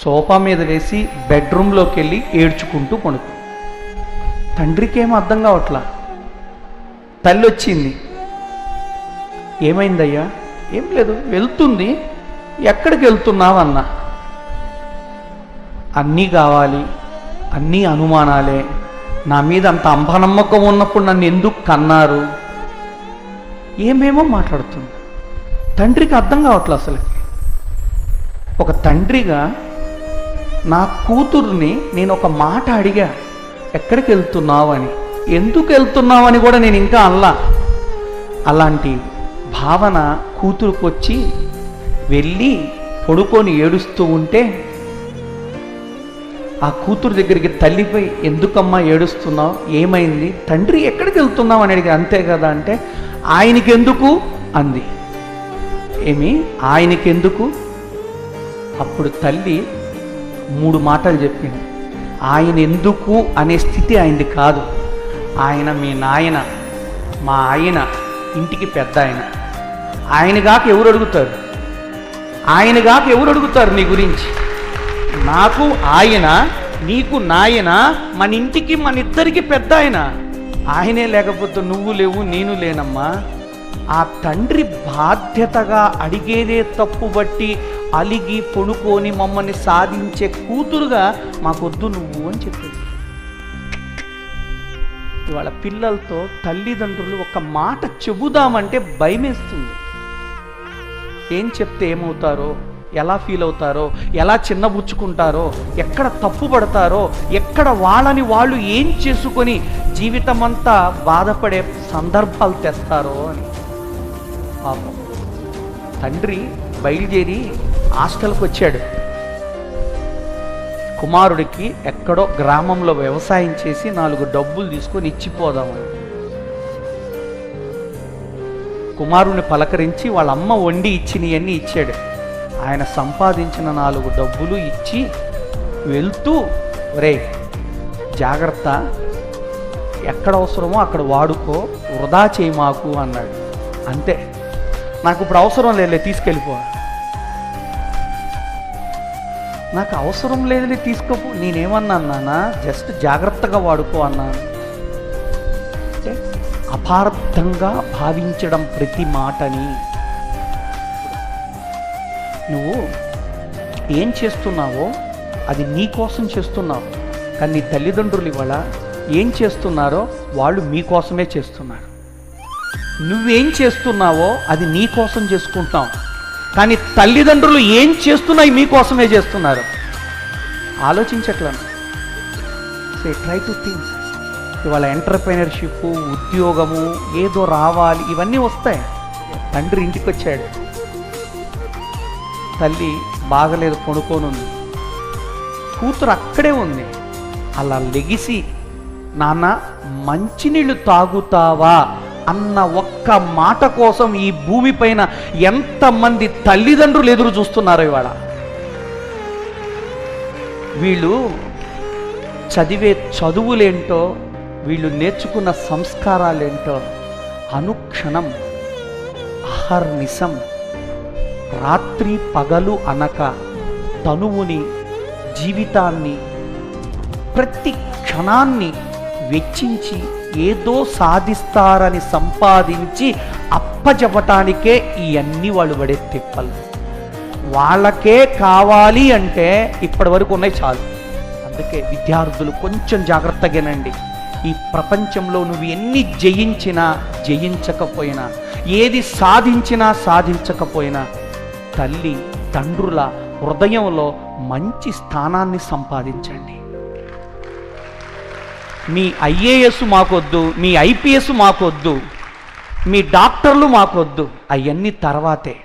Sofa మీద వేసి బెడ్రూమ్లోకి వెళ్ళి ఏడ్చుకుంటూ పడుకో. తండ్రికి ఏం అర్థం కావట్లా. తల్లి వచ్చింది, ఏమైందయ్యా? ఏం లేదు, వెళ్తుంది. ఎక్కడికి వెళ్తున్నావు అన్నా. అన్నీ కావాలి, అన్నీ అనుమానాలే, నా మీద అంత అంబనమ్మకం ఉన్నప్పుడు నన్ను ఎందుకు కన్నారు, ఏమేమో మాట్లాడుతుంది. తండ్రికి అర్థం కావట్లేదు అసలు. ఒక తండ్రిగా నా కూతుర్ని నేను ఒక మాట అడిగా, ఎక్కడికి వెళ్తున్నావు అని. ఎందుకు వెళ్తున్నావు అని కూడా నేను ఇంకా అనలా. అలాంటి భావన కూతురుకు వచ్చి వెళ్ళి పడుకొని ఏడుస్తూ ఉంటే ఆ కూతురు దగ్గరికి తల్లిపై, ఎందుకమ్మా ఏడుస్తున్నావు, ఏమైంది? తండ్రి ఎక్కడికి వెళ్తున్నావు అని అడిగి. అంతే కదా అంటే, ఆయనకెందుకు అంది. ఏమి ఆయనకెందుకు? అప్పుడు తల్లి 3 మాటలు చెప్పింది. ఆయన ఎందుకు అనే స్థితి ఆయనది కాదు. ఆయన మీ నాయన, మా ఆయన ఇంటికి పెద్ద ఆయన. ఆయనగాక ఎవరు అడుగుతారు? ఆయనగాక ఎవరు అడుగుతారు నీ గురించి? నాకు ఆయన, నీకు నాయన, మన ఇంటికి మన ఇద్దరికి పెద్ద ఆయన. ఆయనే లేకపోతే నువ్వు లేవు, నేను లేనమ్మా. ఆ తండ్రి బాధ్యతగా అడిగేదే తప్పు బట్టి అలిగి పొడుకొని మమ్మల్ని సాధించే కూతురుగా మాకొద్దు నువ్వు అని చెప్పింది. ఇవాళ పిల్లలతో తల్లిదండ్రులు ఒక మాట చెబుదామంటే భయమేస్తుంది. ఏం చెప్తే ఏమవుతారో, ఎలా ఫీల్ అవుతారో, ఎలా చిన్నబుచ్చుకుంటారో, ఎక్కడ తప్పు పడతారో, ఎక్కడ వాళ్ళని వాళ్ళు ఏం చేసుకొని జీవితం అంతా బాధపడే సందర్భాలు తెస్తారో అని. పాపం తండ్రి బయలుదేరి హాస్టల్కి వచ్చాడు. కుమారుడికి ఎక్కడో గ్రామంలో వ్యవసాయం చేసి 4 డబ్బులు తీసుకొని ఇచ్చిపోదామని. కుమారుని పలకరించి వాళ్ళ అమ్మ వండి ఇచ్చినవన్నీ ఇచ్చాడు. ఆయన సంపాదించిన 4 డబ్బులు ఇచ్చి వెళ్తూ, రే జాగ్రత్త, ఎక్కడ అవసరమో అక్కడ వాడుకో, వృధా చేయి మాకు అన్నాడు. అంతే, నాకు ఇప్పుడు అవసరం లేదులే, తీసుకెళ్ళిపో. నాకు అవసరం లేదులే, తీసుకోపో. నేనేమన్నాను నాన్న, జస్ట్ జాగ్రత్తగా వాడుకో అన్నాను. అంటే అపార్థంగా భావించడం ప్రతి మాటని. నువ్వు ఏం చేస్తున్నావో అది నీ కోసం చేస్తున్నావు, కానీ నీ తల్లిదండ్రులు ఇవాళ ఏం చేస్తున్నారో వాళ్ళు మీకోసమే చేస్తున్నారు. నువ్వేం చేస్తున్నావో అది నీ కోసం చేసుకుంటున్నావు, కానీ తల్లిదండ్రులు ఏం చేస్తున్నాయి మీకోసమే చేస్తున్నారు. ఆలోచించట్లను. సే ట్రై టు థింక్. ఇవాళ ఎంటర్‌ప్రెన్యూర్‌షిప్, ఉద్యోగము, ఏదో రావాలి, ఇవన్నీ వస్తాయి. తండ్రి ఇంటికి వచ్చాడు, తల్లి బాగలేదు, పడుకోనుంది, కూతురు అక్కడే ఉంది. అలా లెగిసి, నాన్న మంచినీళ్ళు తాగుతావా అన్న ఒక్క మాట కోసం ఈ భూమిపైన ఎంతమంది తల్లిదండ్రులు ఎదురు చూస్తున్నారు ఇవాళ. వీళ్ళు చదివే చదువులేంటో, వీళ్ళు నేర్చుకున్న సంస్కారాలేంటో అనుక్షణం అహర్నిశం రాత్రి పగలు అనక తనువుని, జీవితాన్ని, ప్రతి క్షణాన్ని వెచ్చించి ఏదో సాధిస్తారని సంపాదించి అప్పచెప్పటానికే ఇవన్నీ వాళ్ళు పడే తిప్పలు. వాళ్ళకే కావాలి అంటే ఇప్పటి వరకు ఉన్నాయి చాలు. అందుకే విద్యార్థులు కొంచెం జాగ్రత్తగానండి. ఈ ప్రపంచంలో నువ్వు ఎన్ని జయించినా జయించకపోయినా, ఏది సాధించినా సాధించకపోయినా, తల్లి తండ్రుల హృదయంలో మంచి స్థానాన్ని సంపాదించండి. మీ ఐఏఎస్ మాకొద్దు, మీ ఐపీఎస్ మాకొద్దు, మీ డాక్టర్లు మాకొద్దు, అవన్నీ తర్వాతే.